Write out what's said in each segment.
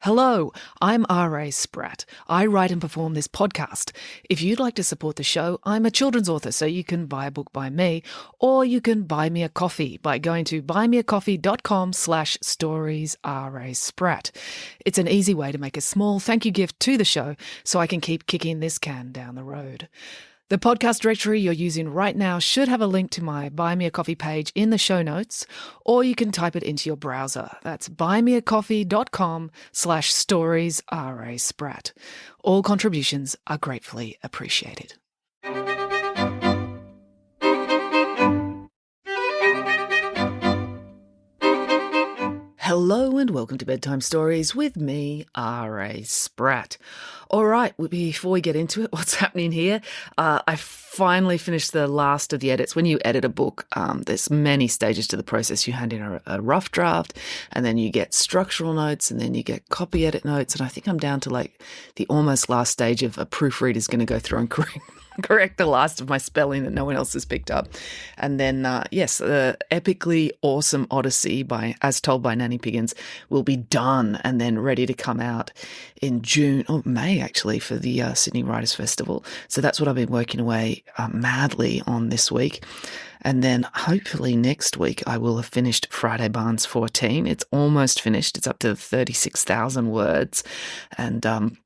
Hello, I'm R.A. Spratt. I write and perform this podcast. If you'd like to support the show, I'm a children's author, so you can buy a book by me, or you can buy me a coffee by going to buymeacoffee.com/storiesrasprat. It's an easy way to make a small thank you gift to the show so I can keep kicking this can down the road. The podcast directory you're using right now should have a link to my Buy Me a Coffee page in the show notes, or you can type it into your browser. That's buymeacoffee.com/storiesrasprat. All contributions are gratefully appreciated. Hello and welcome to Bedtime Stories with me, R.A. Spratt. All right, before we get into it, what's happening here? I finally finished the last of the edits. When you edit a book, there's many stages to the process. You hand in a rough draft, and then you get structural notes, and then you get copy edit notes. And I think I'm down to like the almost last stage of a proofreader's going to go through and correct the last of my spelling that no one else has picked up. And then, the epically awesome Odyssey, as told by Nanny Piggins, will be done and then ready to come out in June or May, actually, for the Sydney Writers' Festival. So that's what I've been working away madly on this week. And then hopefully next week I will have finished Friday Barnes 14. It's almost finished. It's up to 36,000 words. And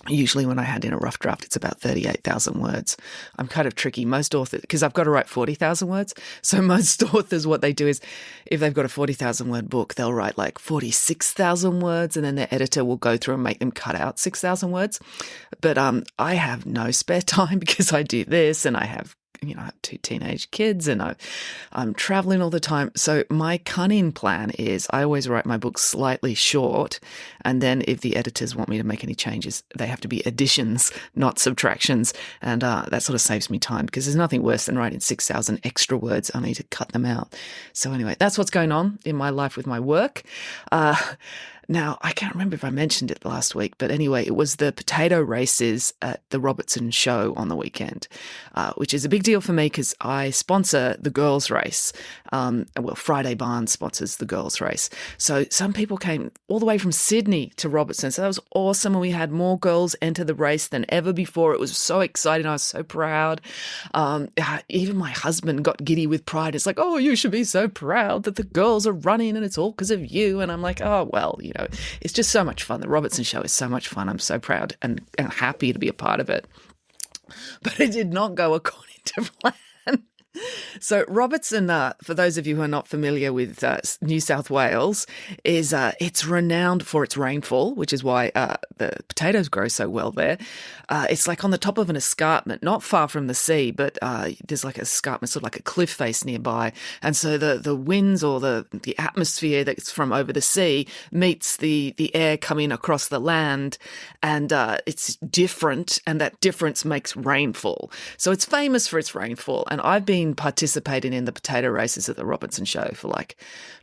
usually when I hand in a rough draft, it's about 38,000 words. I'm kind of tricky. Most authors, because I've got to write 40,000 words. So most authors, what they do is if they've got a 40,000 word book, they'll write like 46,000 words, and then their editor will go through and make them cut out 6,000 words. But I have no spare time because I do this and I have I have two teenage kids and I'm traveling all the time. So my cunning plan is I always write my books slightly short, and then if the editors want me to make any changes, they have to be additions, not subtractions. And that sort of saves me time because there's nothing worse than writing 6,000 extra words. I need to cut them out. So anyway, that's what's going on in my life with my work. Now, I can't remember if I mentioned it last week, but anyway, it was the potato races at the Robertson show on the weekend, which is a big deal for me because I sponsor the girls' race. Friday Barnes sponsors the girls' race. So some people came all the way from Sydney to Robertson. So that was awesome. And we had more girls enter the race than ever before. It was so exciting. I was so proud. Even my husband got giddy with pride. It's like, oh, you should be so proud that the girls are running and it's all because of you. And I'm like, oh, well, it's just so much fun. The Robertson show is so much fun. I'm so proud and happy to be a part of it. But it did not go according to plan. So Robertson, for those of you who are not familiar with New South Wales, is it's renowned for its rainfall, which is why the potatoes grow so well there. It's like on the top of an escarpment, not far from the sea, but there's like an escarpment, sort of like a cliff face nearby. And so the winds or the atmosphere that's from over the sea meets the air coming across the land, and it's different, and that difference makes rainfall. So it's famous for its rainfall, and I've been participating in the potato races at the Robertson show for like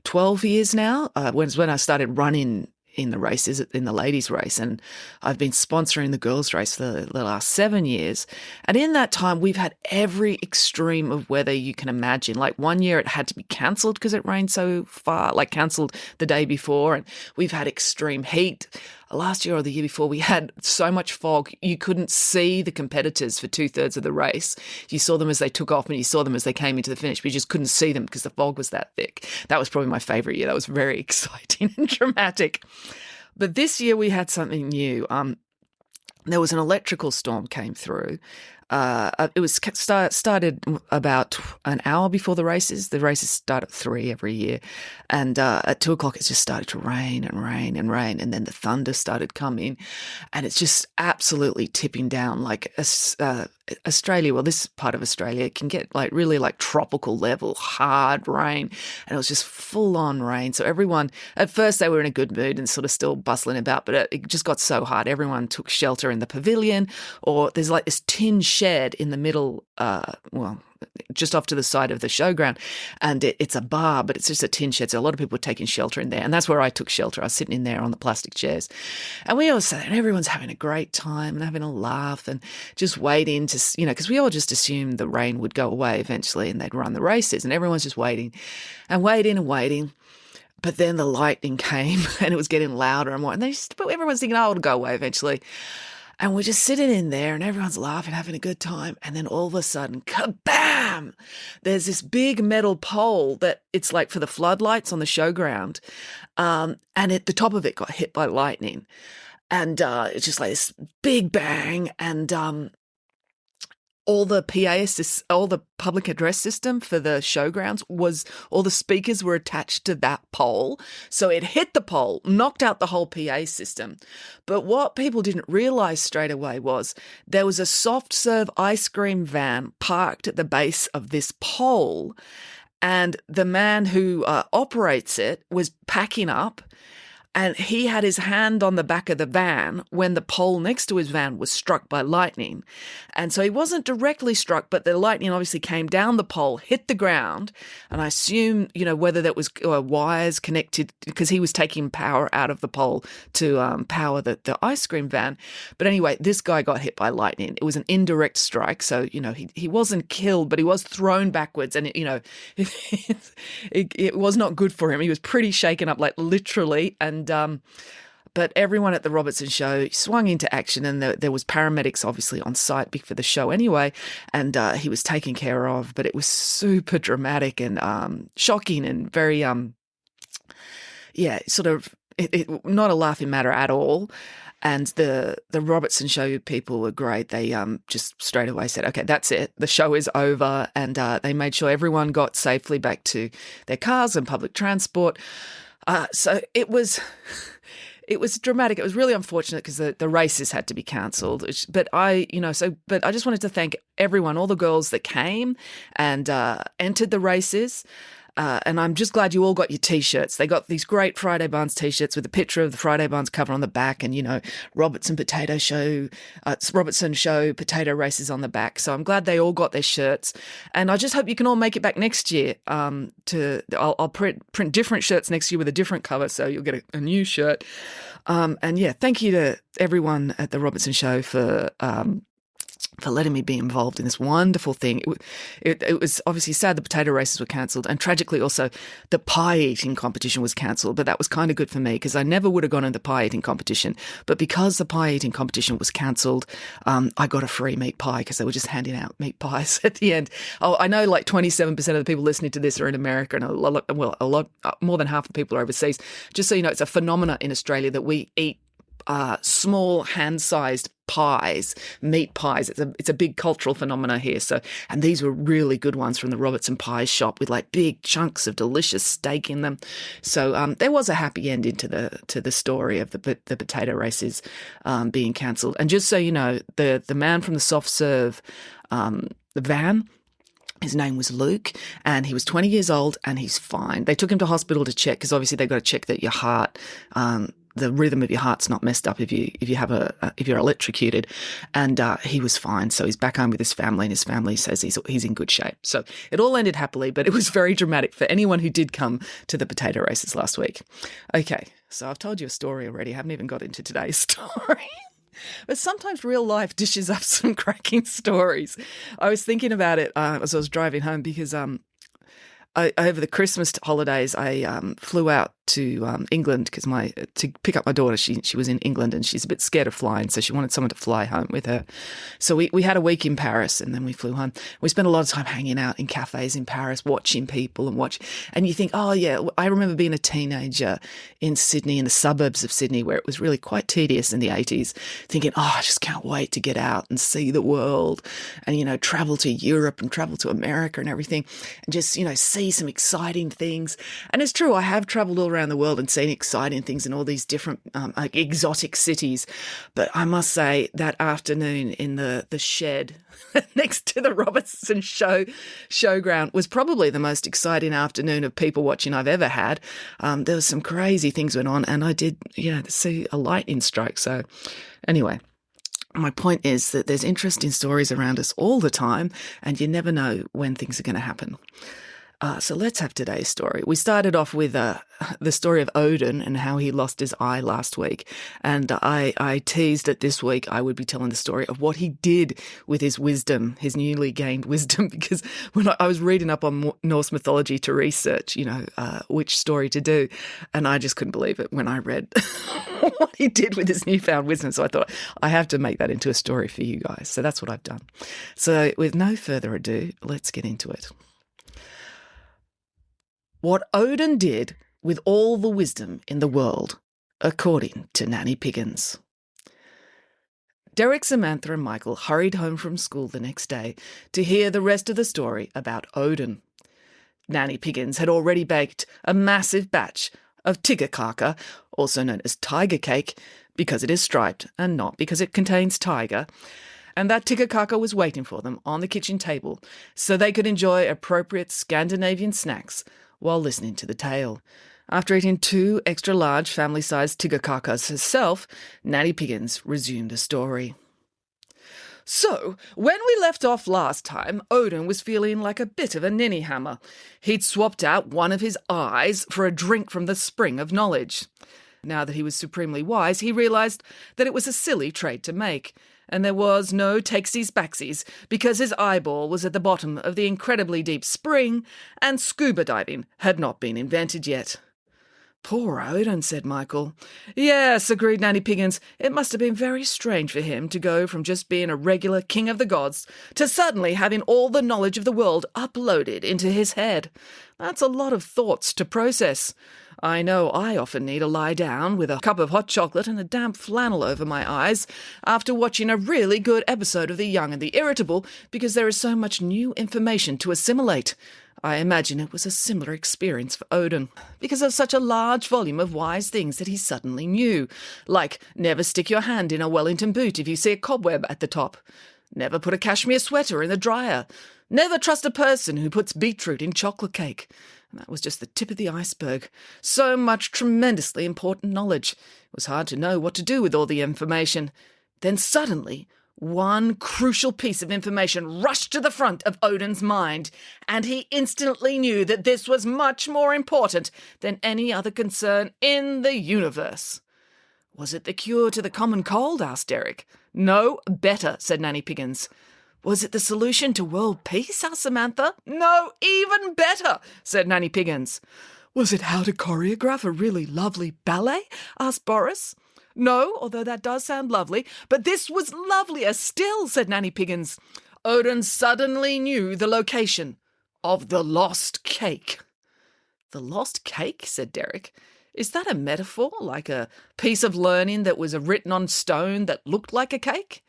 12 years now. When I started running in the races, in the ladies' race, and I've been sponsoring the girls' race for the last 7 years. And in that time, we've had every extreme of weather you can imagine. Like one year it had to be cancelled because it rained so far, like cancelled the day before. And we've had extreme heat. Last year or the year before, we had so much fog, you couldn't see the competitors for 2/3 of the race. You saw them as they took off and you saw them as they came into the finish, but you just couldn't see them because the fog was that thick. That was probably my favourite year. That was very exciting and dramatic. But this year we had something new. There was an electrical storm came through. It was started about an hour before the races. The races start at 3 every year. And at 2:00, it just started to rain and rain and rain. And then the thunder started coming. And it's just absolutely tipping down like Australia. Well, this part of Australia can get like really like tropical level, hard rain. And it was just full on rain. So everyone, at first they were in a good mood and sort of still bustling about, but it just got so hard. Everyone took shelter in the pavilion, or there's like this tin shed in the middle, just off to the side of the showground, and it's a bar, but it's just a tin shed. So a lot of people were taking shelter in there, and that's where I took shelter. I was sitting in there on the plastic chairs, and we all sat there, and everyone's having a great time and having a laugh and just waiting to, because we all just assumed the rain would go away eventually and they'd run the races, and everyone's just waiting and waiting and waiting. But then the lightning came and it was getting louder and more. And but everyone's thinking, oh, it'll go away eventually. And we're just sitting in there and everyone's laughing, having a good time. And then all of a sudden, kabam! There's this big metal pole that it's like for the floodlights on the showground. And the top of it got hit by lightning. And it's just like this big bang. And all the all the public address system for the showgrounds all the speakers were attached to that pole. So it hit the pole, knocked out the whole PA system. But what people didn't realize straight away was there was a soft serve ice cream van parked at the base of this pole. And the man who operates it was packing up. And he had his hand on the back of the van when the pole next to his van was struck by lightning. And so he wasn't directly struck, but the lightning obviously came down the pole, hit the ground. And I assume, whether that was wires connected, because he was taking power out of the pole to power the ice cream van. But anyway, this guy got hit by lightning. It was an indirect strike. So, he wasn't killed, but he was thrown backwards. And, it was not good for him. He was pretty shaken up, like literally. And but everyone at the Robertson show swung into action, and there was paramedics obviously on site for the show anyway, and he was taken care of. But it was super dramatic and shocking and very sort of not a laughing matter at all. And the Robertson show people were great. They just straight away said, okay, that's it. The show is over. And they made sure everyone got safely back to their cars and public transport. So it was dramatic. It was really unfortunate because the races had to be cancelled. But I just wanted to thank everyone, all the girls that came and entered the races. And I'm just glad you all got your T-shirts. They got these great Friday Barnes T-shirts with a picture of the Friday Barnes cover on the back and, Robertson Show potato races on the back. So I'm glad they all got their shirts. And I just hope you can all make it back next year. I'll print different shirts next year with a different cover, so you'll get a new shirt. Thank you to everyone at the Robertson Show for letting me be involved in this wonderful thing. It was obviously sad the potato races were cancelled, and tragically also the pie eating competition was cancelled, but that was kind of good for me because I never would have gone into the pie eating competition. But because the pie eating competition was cancelled, I got a free meat pie because they were just handing out meat pies at the end. Oh, I know like 27% of the people listening to this are in America, and a lot more than half the people are overseas. Just so you know, it's a phenomenon in Australia that we eat small hand-sized pies, meat pies. It's a big cultural phenomena here. So, and these were really good ones from the Robertson Pie shop with like big chunks of delicious steak in them. So there was a happy ending to the story of the potato races being cancelled. And just so you know, the man from the soft serve the van. His name was Luke, and he was 20 years old, and he's fine. They took him to hospital to check because obviously they've got to check that your heart, the rhythm of your heart's not messed up if you're electrocuted, and he was fine. So he's back home with his family, and his family says he's in good shape. So it all ended happily, but it was very dramatic for anyone who did come to the potato races last week. Okay, so I've told you a story already. I haven't even got into today's story. But sometimes real life dishes up some cracking stories. I was thinking about it as I was driving home because over the Christmas holidays, I flew out to England to pick up my daughter. She was in England and she's a bit scared of flying, so she wanted someone to fly home with her. So we had a week in Paris and then we flew home. We spent a lot of time hanging out in cafes in Paris, watching people and you think, oh yeah, I remember being a teenager in Sydney, in the suburbs of Sydney, where it was really quite tedious in the 80s, thinking, oh, I just can't wait to get out and see the world and, travel to Europe and travel to America and everything and just, see some exciting things. And it's true, I have traveled all around the world and seen exciting things in all these different exotic cities. But I must say that afternoon in the shed next to the Robertson showground was probably the most exciting afternoon of people watching I've ever had. There was some crazy things went on, and I did, see a lightning strike. So anyway, my point is that there's interesting stories around us all the time, and you never know when things are going to happen. So let's have today's story. We started off with the story of Odin and how he lost his eye last week. And I teased that this week I would be telling the story of what he did with his wisdom, his newly gained wisdom, because when I was reading up on Norse mythology to research, which story to do, and I just couldn't believe it when I read what he did with his newfound wisdom. So I thought, I have to make that into a story for you guys. So that's what I've done. So with no further ado, let's get into it. What Odin did with all the wisdom in the world, according to Nanny Piggins. Derek, Samantha and Michael hurried home from school the next day to hear the rest of the story about Odin. Nanny Piggins had already baked a massive batch of tiggerkaka, also known as tiger cake, because it is striped and not because it contains tiger, and that tiggerkaka was waiting for them on the kitchen table so they could enjoy appropriate Scandinavian snacks while listening to the tale. After eating 2 extra-large family-sized tiggerkakas herself, Nanny Piggins resumed the story. So, when we left off last time, Odin was feeling like a bit of a ninny-hammer. He'd swapped out one of his eyes for a drink from the spring of knowledge. Now that he was supremely wise, he realised that it was a silly trade to make, and there was no takesies-backsies because his eyeball was at the bottom of the incredibly deep spring and scuba diving had not been invented yet. Poor Odin, said Michael. Yes, agreed Nanny Piggins. It must have been very strange for him to go from just being a regular king of the gods to suddenly having all the knowledge of the world uploaded into his head. That's a lot of thoughts to process. I know I often need to lie down with a cup of hot chocolate and a damp flannel over my eyes after watching a really good episode of The Young and the Irritable because there is so much new information to assimilate. I imagine it was a similar experience for Odin, because of such a large volume of wise things that he suddenly knew, like never stick your hand in a Wellington boot if you see a cobweb at the top, never put a cashmere sweater in the dryer, never trust a person who puts beetroot in chocolate cake. And that was just the tip of the iceberg. So much tremendously important knowledge. It was hard to know what to do with all the information. Then suddenly, one crucial piece of information rushed to the front of Odin's mind, and he instantly knew that this was much more important than any other concern in the universe. Was it the cure to the common cold? Asked Derek. No, better, said Nanny Piggins. Was it the solution to world peace? Asked Samantha. No, even better, said Nanny Piggins. Was it how to choreograph a really lovely ballet? Asked Boris. No, although that does sound lovely, but this was lovelier still, said Nanny Piggins. Odin suddenly knew the location of the lost cake. The lost cake, said Derek. Is that a metaphor, like a piece of learning that was written on stone that looked like a cake?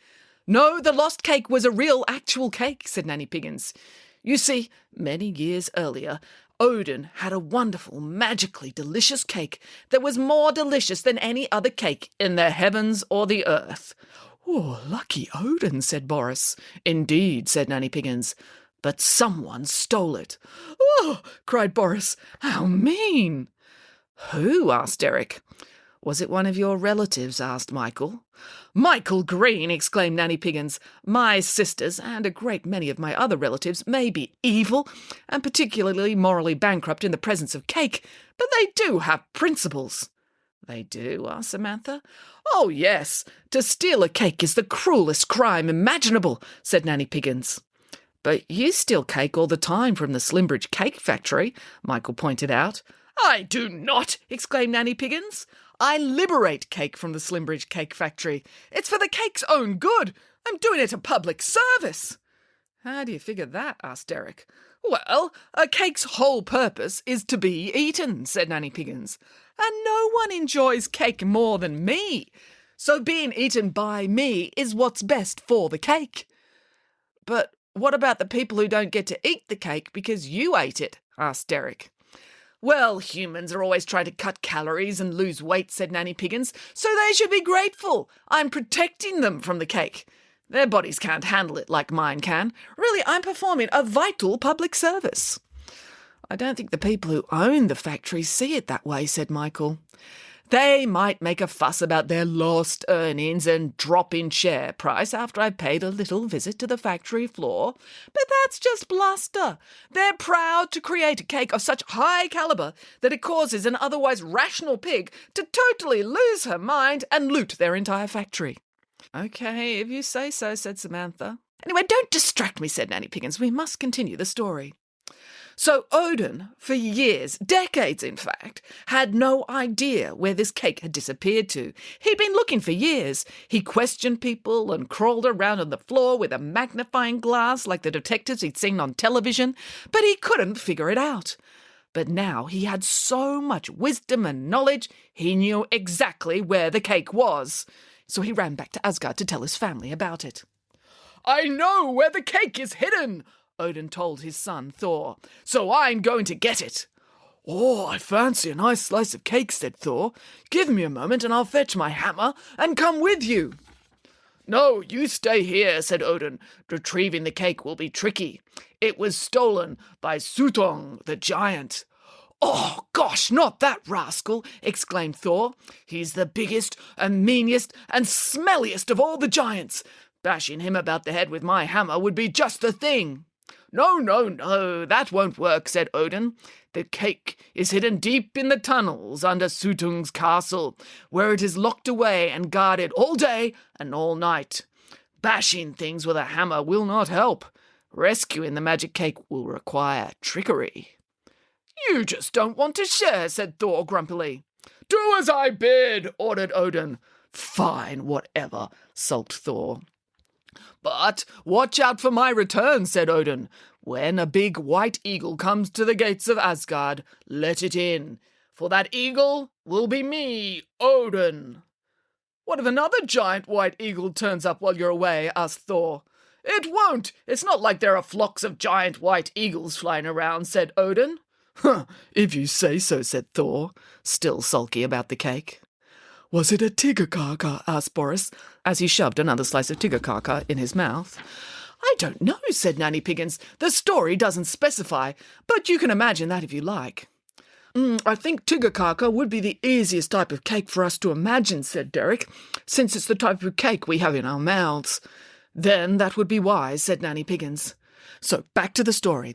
No, the lost cake was a real, actual cake, said Nanny Piggins. You see, many years earlier, Odin had a wonderful, magically delicious cake that was more delicious than any other cake in the heavens or the earth. Oh, lucky Odin, said Boris. Indeed, said Nanny Piggins. But someone stole it. Oh, cried Boris. How mean! Who? Asked Derek. Was it one of your relatives? Asked Michael. Michael Green, exclaimed Nanny Piggins. My sisters, and a great many of my other relatives, may be evil, and particularly morally bankrupt in the presence of cake, but they do have principles. They do? Asked Samantha. Oh, yes. To steal a cake is the cruelest crime imaginable, said Nanny Piggins. But you steal cake all the time from the Slimbridge Cake Factory, Michael pointed out. I do not, exclaimed Nanny Piggins. I liberate cake from the Slimbridge Cake Factory. It's for the cake's own good. I'm doing it a public service. How do you figure that? Asked Derek. Well, a cake's whole purpose is to be eaten, said Nanny Piggins. And no one enjoys cake more than me. So being eaten by me is what's best for the cake. But what about the people who don't get to eat the cake because you ate it? Asked Derek. Well, humans are always trying to cut calories and lose weight, said Nanny Piggins, so they should be grateful. I'm protecting them from the cake. Their bodies can't handle it like mine can. Really, I'm performing a vital public service. I don't think the people who own the factory see it that way, said Michael. They might make a fuss about their lost earnings and drop in share price after I've paid a little visit to the factory floor, but that's just bluster. They're proud to create a cake of such high caliber that it causes an otherwise rational pig to totally lose her mind and loot their entire factory. Okay, if you say so, said Samantha. Anyway, don't distract me, said Nanny Piggins. We must continue the story. So Odin, for years, decades in fact, had no idea where this cake had disappeared to. He'd been looking for years. He questioned people and crawled around on the floor with a magnifying glass like the detectives he'd seen on television, but he couldn't figure it out. But now he had so much wisdom and knowledge, he knew exactly where the cake was. So he ran back to Asgard to tell his family about it. "I know where the cake is hidden," Odin told his son Thor, "so I'm going to get it." "Oh, I fancy a nice slice of cake," said Thor. "Give me a moment and I'll fetch my hammer and come with you." "No, you stay here," said Odin. "Retrieving the cake will be tricky. It was stolen by Suttung, the giant." "Oh, gosh, not that rascal," exclaimed Thor. "He's the biggest and meanest and smelliest of all the giants. Bashing him about the head with my hammer would be just the thing." No, that won't work," said Odin. "The cake is hidden deep in the tunnels under Suttung's castle, where it is locked away and guarded all day and all night. Bashing things with a hammer will not help. Rescuing the magic cake will require trickery." "You just don't want to share," said Thor grumpily. "Do as I bid," ordered Odin. "Fine, whatever," sulked Thor. "But watch out for my return," said Odin. "When a big white eagle comes to the gates of Asgard, let it in, for that eagle will be me, Odin." "What if another giant white eagle turns up while you're away?" asked Thor. "It won't. It's not like there are flocks of giant white eagles flying around," said Odin. "Huh, if you say so," said Thor, still sulky about the cake. "Was it a tigerkaka?" asked Boris, as he shoved another slice of tigerkaka in his mouth. "I don't know," said Nanny Piggins. "The story doesn't specify, but you can imagine that if you like." "I think tigerkaka would be the easiest type of cake for us to imagine," said Derek, "since it's the type of cake we have in our mouths." "Then that would be wise," said Nanny Piggins. So back to the story.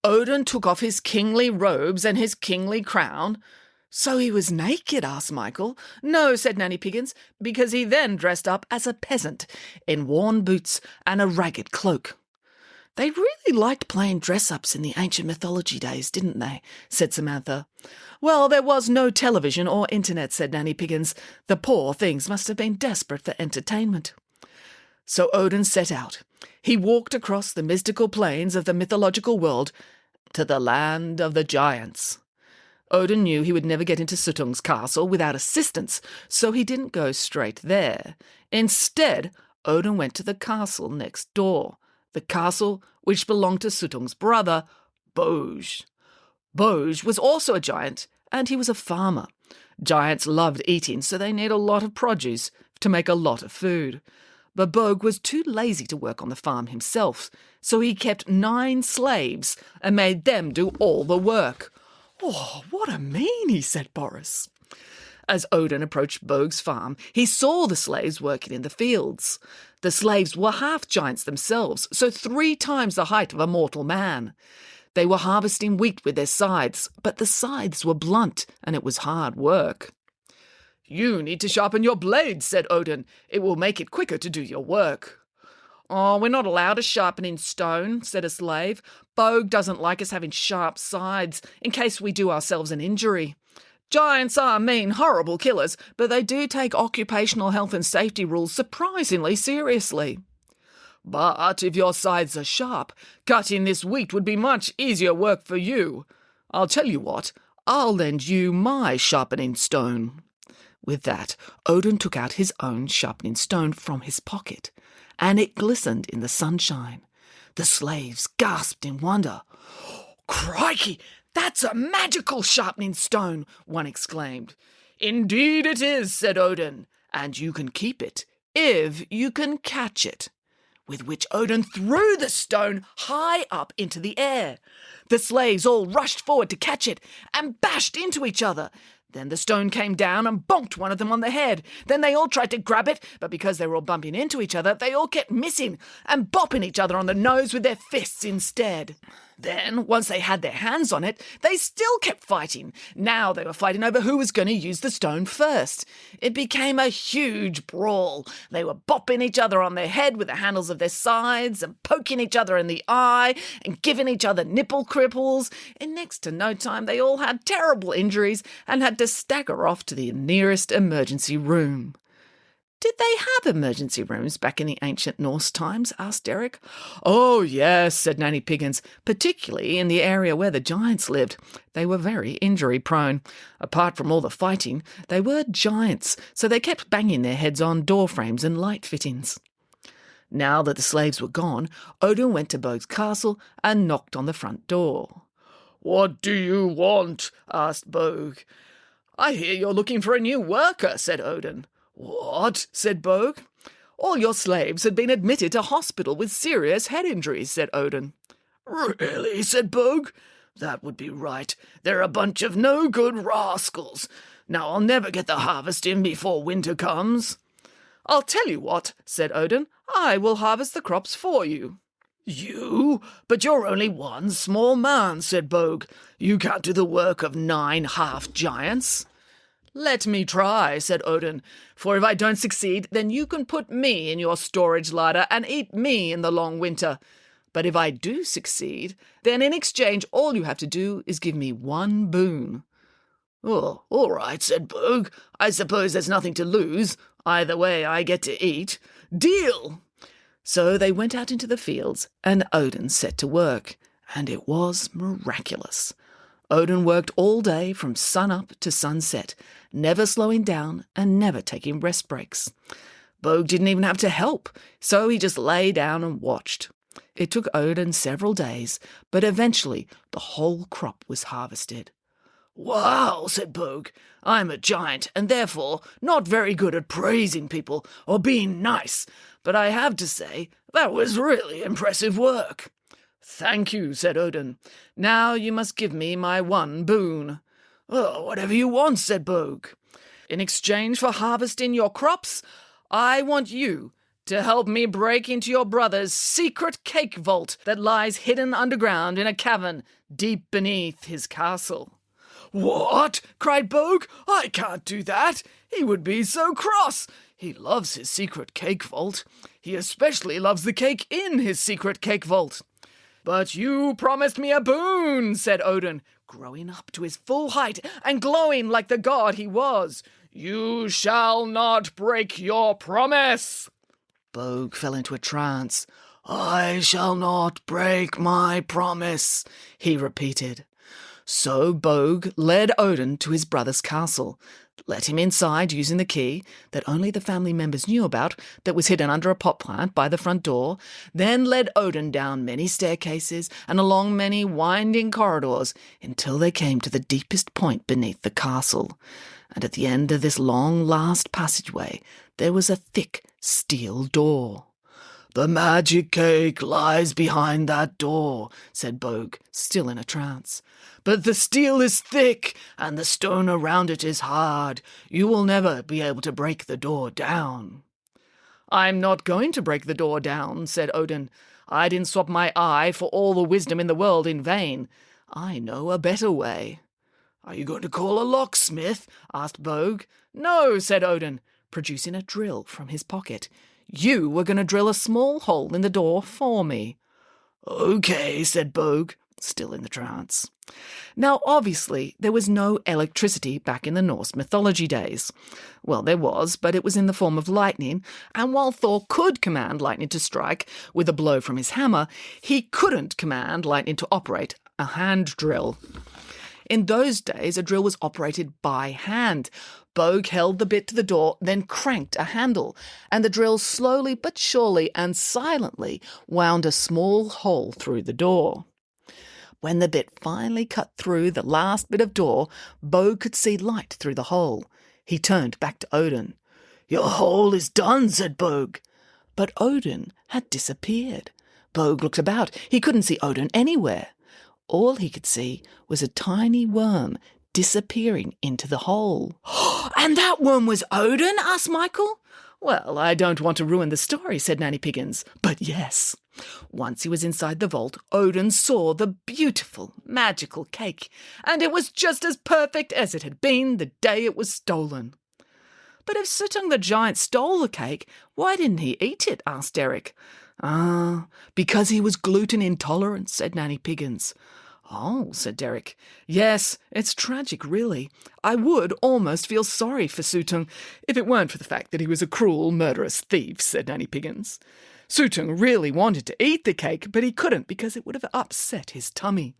Odin took off his kingly robes and his kingly crown. "So he was naked?" asked Michael. "No," said Nanny Piggins, "because he then dressed up as a peasant in worn boots and a ragged cloak." "They really liked playing dress-ups in the ancient mythology days, didn't they?" said Samantha. "Well, there was no television or internet," said Nanny Piggins. "The poor things must have been desperate for entertainment." So Odin set out. He walked across the mystical plains of the mythological world to the land of the giants. Odin knew he would never get into Suttung's castle without assistance, so he didn't go straight there. Instead, Odin went to the castle next door, the castle which belonged to Suttung's brother, Boj. Boj was also a giant, and he was a farmer. Giants loved eating, so they need a lot of produce to make a lot of food. But Boj was too lazy to work on the farm himself, so he kept 9 slaves and made them do all the work. "Oh, what a meanie," said Boris. As Odin approached Bog's farm, he saw the slaves working in the fields. The slaves were half giants themselves, so 3 times the height of a mortal man. They were harvesting wheat with their scythes, but the scythes were blunt, and it was hard work. "You need to sharpen your blades," said Odin. "It will make it quicker to do your work." "Oh, we're not allowed to sharpen in stone," said a slave. "Bog doesn't like us having sharp scythes, in case we do ourselves an injury. Giants are mean, horrible killers, but they do take occupational health and safety rules surprisingly seriously." "But if your scythes are sharp, cutting this wheat would be much easier work for you. I'll tell you what, I'll lend you my sharpening stone." With that, Odin took out his own sharpening stone from his pocket, and it glistened in the sunshine. The slaves gasped in wonder. "Crikey, that's a magical sharpening stone," one exclaimed. "Indeed it is," said Odin, "and you can keep it if you can catch it." With which Odin threw the stone high up into the air. The slaves all rushed forward to catch it and bashed into each other. Then the stone came down and bonked one of them on the head. Then they all tried to grab it, but because they were all bumping into each other, they all kept missing and bopping each other on the nose with their fists instead. Then, once they had their hands on it, they still kept fighting. Now they were fighting over who was going to use the stone first. It became a huge brawl. They were bopping each other on their head with the handles of their sides and poking each other in the eye and giving each other nipple cripples. In next to no time, they all had terrible injuries and had to stagger off to the nearest emergency room. Did they have emergency rooms back in the ancient Norse times? Asked Derek. Oh, yes, said Nanny Piggins, particularly in the area where the giants lived. They were very injury-prone. Apart from all the fighting, they were giants, so they kept banging their heads on door frames and light fittings. Now that the slaves were gone, Odin went to Bog's castle and knocked on the front door. What do you want? Asked Bog. I hear you're looking for a new worker, said Odin. What? Said Bog. All your slaves had been admitted to hospital with serious head injuries, said Odin. Really? Said Bog. That would be right. They're a bunch of no-good rascals. Now I'll never get the harvest in before winter comes. I'll tell you what, said Odin. I will harvest the crops for you. You? But you're only one small man, said Bog. You can't do the work of 9 half-giants. Let me try, said Odin, for if I don't succeed, then you can put me in your storage larder and eat me in the long winter. But if I do succeed, then in exchange all you have to do is give me one boon. Oh, all right, said Bog. I suppose there's nothing to lose. Either way, I get to eat. Deal! So they went out into the fields, and Odin set to work, and it was miraculous. Odin worked all day from sun-up to sunset, never slowing down and never taking rest breaks. Bog didn't even have to help, so he just lay down and watched. It took Odin several days, but eventually the whole crop was harvested. Wow, said Bog. I'm a giant and therefore not very good at praising people or being nice, but I have to say that was really impressive work. Thank you, said Odin. Now you must give me my one boon. Oh, whatever you want, said Bog. In exchange for harvesting your crops, I want you to help me break into your brother's secret cake vault that lies hidden underground in a cavern deep beneath his castle. What? Cried Bog. I can't do that. He would be so cross. He loves his secret cake vault. He especially loves the cake in his secret cake vault. But you promised me a boon, said Odin, growing up to his full height and glowing like the god he was. You shall not break your promise. Bog fell into a trance. I shall not break my promise, he repeated. So Bog led Odin to his brother's castle, let him inside using the key that only the family members knew about that was hidden under a pot plant by the front door, then led Odin down many staircases and along many winding corridors until they came to the deepest point beneath the castle. And at the end of this long last passageway there was a thick steel door. The magic cake lies behind that door, said Bog, still in a trance. But the steel is thick, and the stone around it is hard. You will never be able to break the door down. I'm not going to break the door down, said Odin. I didn't swap my eye for all the wisdom in the world in vain. I know a better way. Are you going to call a locksmith? Asked Bog. No, said Odin, producing a drill from his pocket. You were going to drill a small hole in the door for me. Okay, said Bog, still in the trance. Now, obviously, there was no electricity back in the Norse mythology days. Well, there was, but it was in the form of lightning, and while Thor could command lightning to strike with a blow from his hammer, he couldn't command lightning to operate a hand drill. In those days, a drill was operated by hand. Bog held the bit to the door, then cranked a handle, and the drill slowly but surely and silently wound a small hole through the door. When the bit finally cut through the last bit of door, Bog could see light through the hole. He turned back to Odin. Your hole is done, said Bog. But Odin had disappeared. Bog looked about. He couldn't see Odin anywhere. All he could see was a tiny worm disappearing into the hole. And that worm was Odin? Asked Michael. Well, I don't want to ruin the story, said Nanny Piggins, but yes. Once he was inside the vault, Odin saw the beautiful, magical cake, and it was just as perfect as it had been the day it was stolen. But if Suttung the giant stole the cake, why didn't he eat it? Asked Derek. Because he was gluten intolerant, said Nanny Piggins. Oh, said Derek. Yes, it's tragic, really. I would almost feel sorry for Suttung if it weren't for the fact that he was a cruel, murderous thief, said Nanny Piggins. Suttung really wanted to eat the cake, but he couldn't because it would have upset his tummy.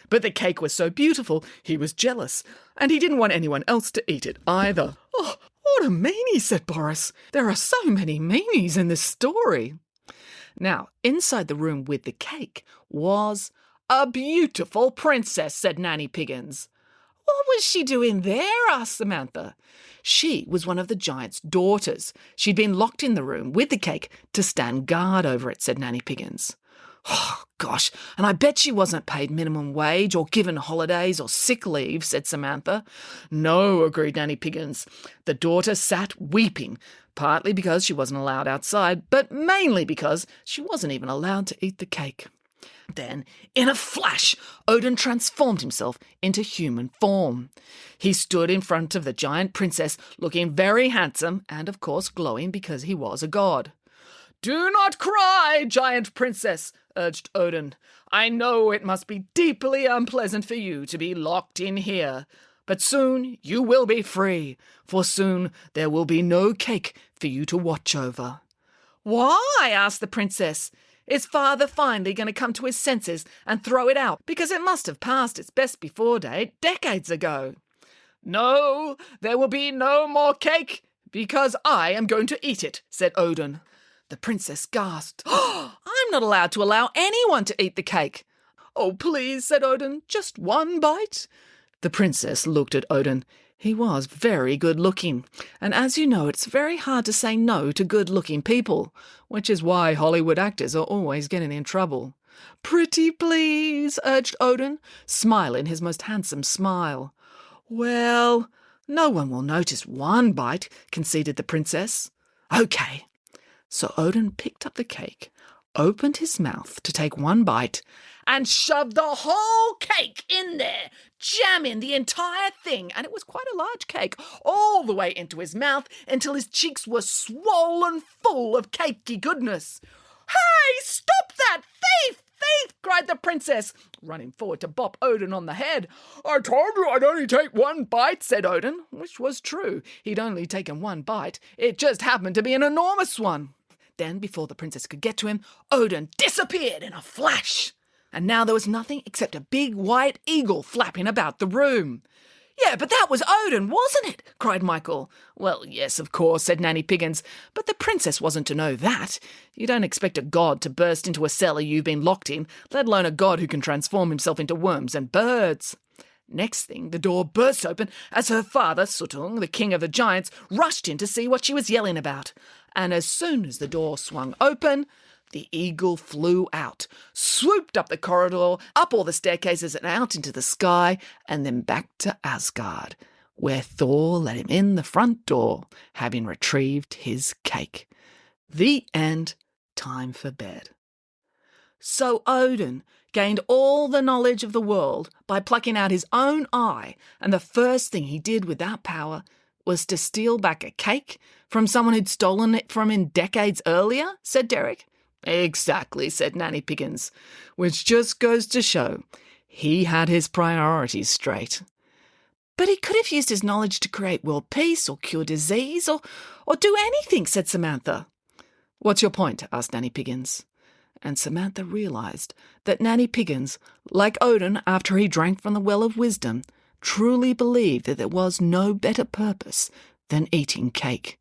But the cake was so beautiful, he was jealous, and he didn't want anyone else to eat it either. Oh, what a meanie, said Boris. There are so many meanies in this story. Now, inside the room with the cake was a beautiful princess, said Nanny Piggins. What was she doing there? Asked Samantha. She was one of the giant's daughters. She'd been locked in the room with the cake to stand guard over it, said Nanny Piggins. Oh, gosh, and I bet she wasn't paid minimum wage or given holidays or sick leave, said Samantha. No, agreed Nanny Piggins. The daughter sat weeping, partly because she wasn't allowed outside, but mainly because she wasn't even allowed to eat the cake. Then, in a flash, Odin transformed himself into human form. He stood in front of the giant princess, looking very handsome and, of course, glowing because he was a god. "Do not cry, giant princess," urged Odin. "I know it must be deeply unpleasant for you to be locked in here, but soon you will be free, for soon there will be no cake for you to watch over." "Why?" asked the princess. "Is father finally going to come to his senses and throw it out because it must have passed its best before date decades ago?" "No, there will be no more cake because I am going to eat it," said Odin. The princess gasped. "Oh, I'm not allowed to allow anyone to eat the cake." "Oh, please," said Odin, "just one bite." The princess looked at Odin. He was very good-looking, and as you know, it's very hard to say no to good-looking people, which is why Hollywood actors are always getting in trouble. "Pretty please," urged Odin, smiling his most handsome smile. "Well, no one will notice one bite," conceded the princess. "Okay." So Odin picked up the cake, opened his mouth to take one bite, and shoved the whole cake in there, jamming the entire thing, and it was quite a large cake, all the way into his mouth until his cheeks were swollen full of cakey goodness. "Hey, stop that! Thief! Thief!" cried the princess, running forward to bop Odin on the head. "I told you I'd only take one bite," said Odin, which was true. He'd only taken one bite. It just happened to be an enormous one. Then, before the princess could get to him, Odin disappeared in a flash. And now there was nothing except a big white eagle flapping about the room. "Yeah, but that was Odin, wasn't it?" cried Michael. "Well, yes, of course," said Nanny Piggins, "but the princess wasn't to know that. You don't expect a god to burst into a cellar you've been locked in, let alone a god who can transform himself into worms and birds." Next thing, the door burst open as her father, Suttung, the king of the giants, rushed in to see what she was yelling about. And as soon as the door swung open, the eagle flew out, swooped up the corridor, up all the staircases and out into the sky, and then back to Asgard, where Thor let him in the front door, having retrieved his cake. The end. Time for bed. So Odin gained all the knowledge of the world by plucking out his own eye, and the first thing he did with that power was to steal back a cake from someone who'd stolen it from him decades earlier, said Derek. Exactly, said Nanny Piggins, which just goes to show he had his priorities straight. But he could have used his knowledge to create world peace or cure disease or do anything, said Samantha. What's your point? Asked Nanny Piggins. And Samantha realised that Nanny Piggins, like Odin after he drank from the well of wisdom, truly believed that there was no better purpose than eating cake.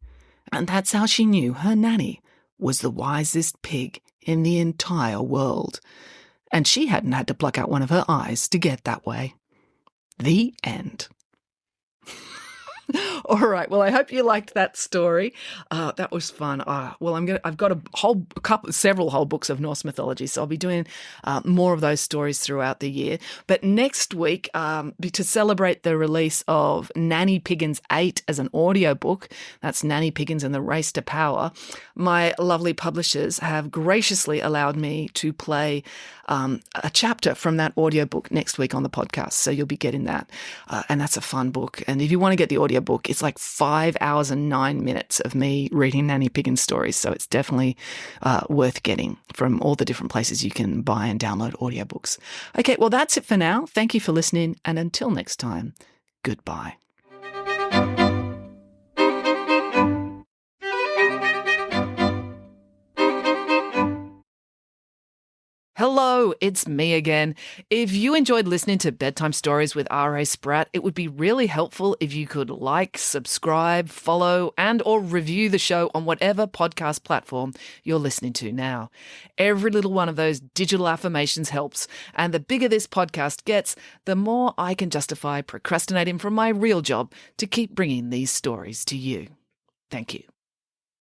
And that's how she knew her nanny was the wisest pig in the entire world. And she hadn't had to pluck out one of her eyes to get that way. The end. All right. Well, I hope you liked that story. That was fun. Well, I've got several whole books of Norse mythology, so I'll be doing more of those stories throughout the year. But next week, to celebrate the release of Nanny Piggins 8 as an audiobook, that's Nanny Piggins and the Race to Power, my lovely publishers have graciously allowed me to play a chapter from that audiobook next week on the podcast. So you'll be getting that. And that's a fun book. And if you want to get the audiobook, it's like 5 hours and 9 minutes of me reading Nanny Piggins stories. So it's definitely worth getting from all the different places you can buy and download audiobooks. Okay, well, that's it for now. Thank you for listening. And until next time, goodbye. Hello, it's me again. If you enjoyed listening to Bedtime Stories with R.A. Spratt, it would be really helpful if you could like, subscribe, follow, and or review the show on whatever podcast platform you're listening to now. Every little one of those digital affirmations helps, and the bigger this podcast gets, the more I can justify procrastinating from my real job to keep bringing these stories to you. Thank you.